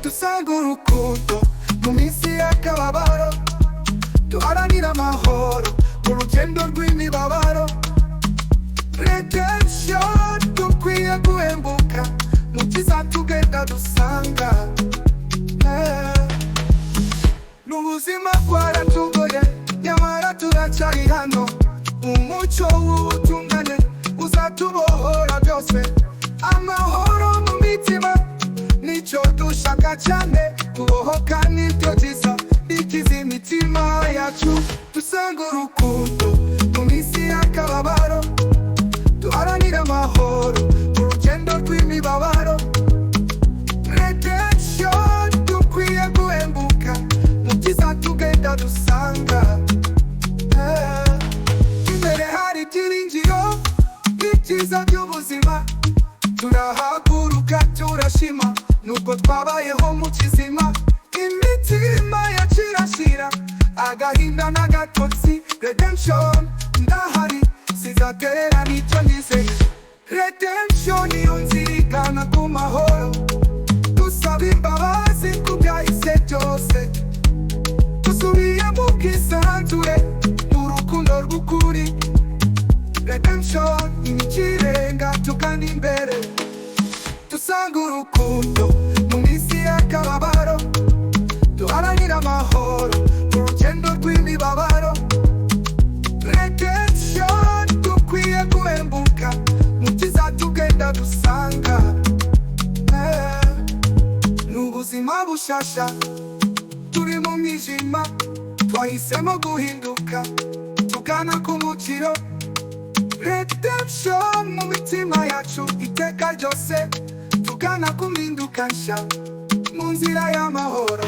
Dusanga urukundo mu minsi y'akababaro, duharanira amahoro mu rugendo rw'imibabaro. Redemption dukwiye guhembuka mu byiza tugenda dusanga. N'ubuzima bwaratugoye nyamara turacyari hano. Umucyo w'ubutungane uzatubohora byose. Amahoro mu mitima nicyo dushaka cyane, kubohoka nibyo byiza bigize imitima yacu. Dusanga urukundo mu minsi y'akababaro, duharanira amahoro mu rugendo rw'imibabaro. Redemption dukwiye guhembuka mu byiza tugenda dusanga. Imbere hari ibyiringiro ibyiza by'ubuzima, turahaguruka turashima nubwo twabayeho mu kizima. Imitima yacu irashira agahinda n'agatotsi. Redemption ndahari sizaterera nicyo nizeye. Redemption niyo nzira igana ku mahoro, dusaba imbabazi ku byahise byose. Dusubiye mu bwisanzure mu rukundo rw'ukuri. Redemption ikirenga tugana imbere. Dusanga urukundo mu minsi y'akababaro, duharanira amahoro mu rugendo rw'imibabaro. Redemption dukwiye guhembuka mu byiza tugenda dusanga. N'ubuzima bushasha turi mu mwijima, twahisemo guhinduka tugana ku mukiro. Redemption mu mitima yacu iteka ryose, tugana ku mpinduka nshya mu nzira y'amahoro.